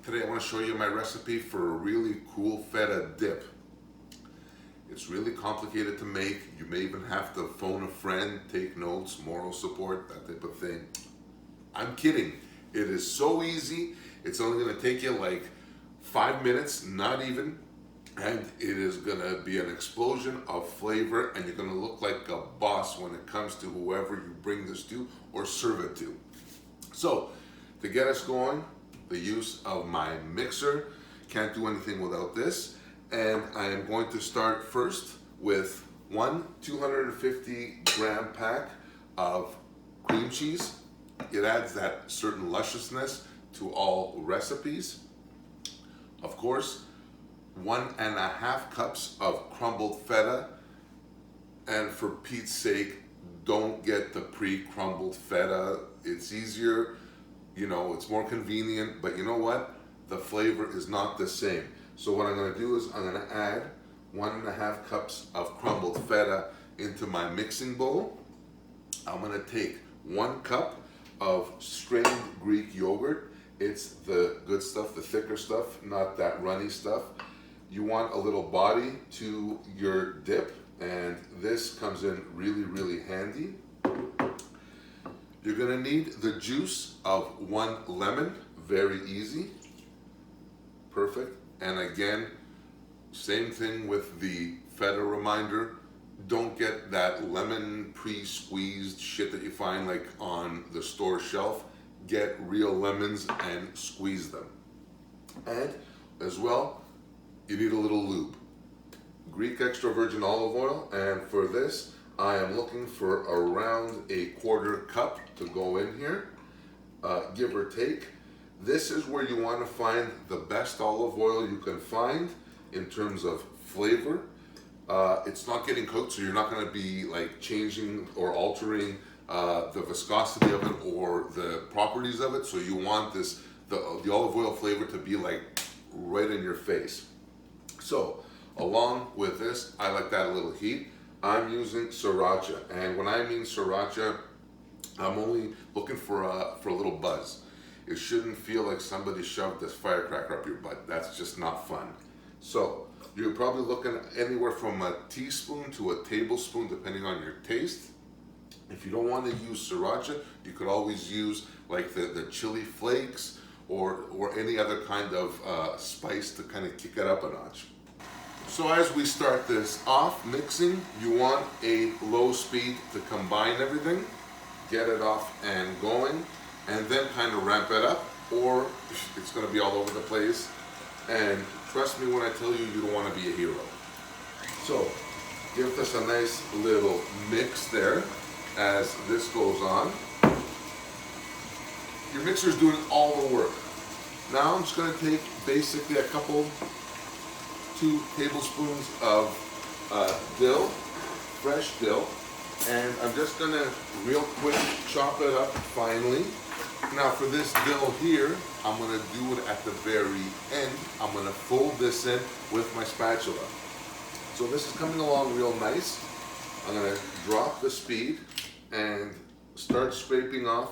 Today I want to show you my recipe for a really cool feta dip. It's really complicated to make. You may even have to phone a friend, take notes, moral support, that type of thing. I'm kidding. It is so easy. It's only going to take you like 5 minutes, not even. And it is going to be an explosion of flavor, and you're going to look like a boss when it comes to whoever you bring this to or serve it to. So, to get us going, the use of my mixer. Can't do anything without this. And I am going to start first with one 250 gram pack of cream cheese. It adds that certain lusciousness to all recipes. Of course, 1.5 cups of crumbled feta. And for Pete's sake, don't get the pre-crumbled feta. It's easier, you know, it's more convenient, but you know what? The flavor is not the same. So what I'm gonna do is I'm gonna add 1.5 cups of crumbled feta into my mixing bowl. I'm gonna take 1 cup of strained Greek yogurt. It's the good stuff, the thicker stuff, not that runny stuff. You want a little body to your dip, and this comes in really, really handy. You're gonna need the juice of 1 lemon, very easy, perfect. And again, same thing with the feta reminder. Don't get that lemon pre-squeezed shit that you find like on the store shelf. Get real lemons and squeeze them. And as well, you need a little lube. Greek extra virgin olive oil, and for this, I am looking for around 1/4 cup to go in here, give or take. This is where you want to find the best olive oil you can find in terms of flavor. It's not getting cooked, so you're not going to be like changing or altering the viscosity of it or the properties of it. So you want this, the olive oil flavor to be like right in your face. So along with this, I like that a little heat. I'm using Sriracha, and when I mean Sriracha, I'm only looking for a little buzz. It shouldn't feel like somebody shoved this firecracker up your butt. That's just not fun. So you're probably looking anywhere from a teaspoon to a tablespoon, depending on your taste. If you don't want to use Sriracha, you could always use like the chili flakes or any other kind of spice to kind of kick it up a notch. So as we start this off mixing, you want a low speed to combine everything, get it off and going, and then kind of ramp it up, or it's going to be all over the place. And trust me when I tell you, you don't want to be a hero. So give this a nice little mix there as this goes on. Your mixer's doing all the work. Now I'm just going to take basically 2 tablespoons of dill, fresh dill, and I'm just gonna real quick chop it up finely. Now for this dill here, I'm gonna do it at the very end. I'm gonna fold this in with my spatula. So this is coming along real nice. I'm gonna drop the speed and start scraping off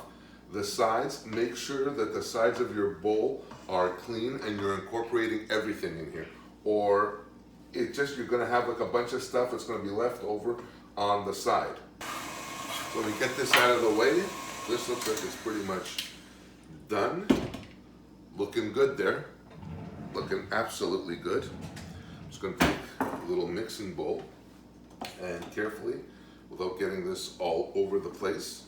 the sides. Make sure that the sides of your bowl are clean and you're incorporating everything in here. Or you're gonna have like a bunch of stuff that's gonna be left over on the side. So we get this out of the way. This looks like it's pretty much done. Looking good there. Looking absolutely good. I'm just gonna take a little mixing bowl and carefully, without getting this all over the place,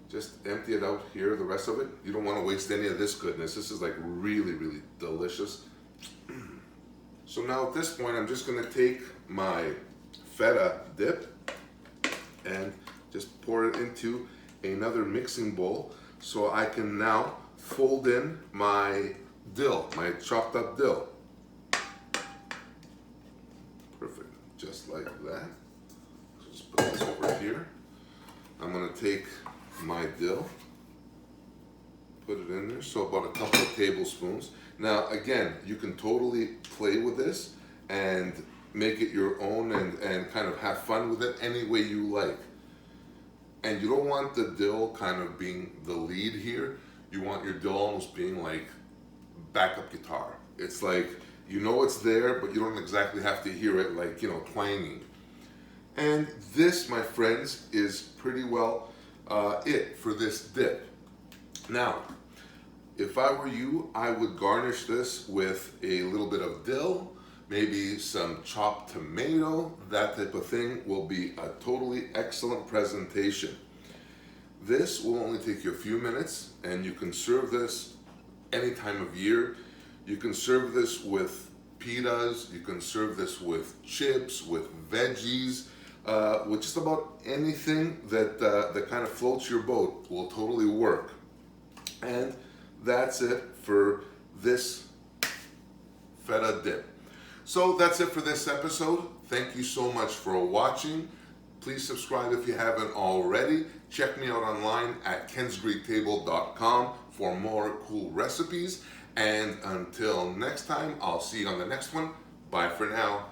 just empty it out here, the rest of it. You don't wanna waste any of this goodness. This is like really, really delicious. So now at this point, I'm just gonna take my feta dip and just pour it into another mixing bowl so I can now fold in my dill, my chopped up dill. Perfect, just like that. So just put this over here. I'm gonna take my dill, put it in there, so about a couple of tablespoons. Now again, you can totally play with this and make it your own and kind of have fun with it any way you like. And you don't want the dill kind of being the lead here. You want your dill almost being like backup guitar. It's like, you know it's there, but you don't exactly have to hear it like, you know, twanging. And this, my friends, is pretty well it for this dip. Now, if I were you, I would garnish this with a little bit of dill, maybe some chopped tomato. That type of thing will be a totally excellent presentation. This will only take you a few minutes, and you can serve this any time of year. You can serve this with pitas, you can serve this with chips, with veggies, with just about anything that, that kind of floats your boat will totally work. And that's it for this feta dip. So that's it for this episode. Thank you so much for watching. Please subscribe if you haven't already. Check me out online at kensgreektable.com for more cool recipes. And until next time, I'll see you on the next one. Bye for now.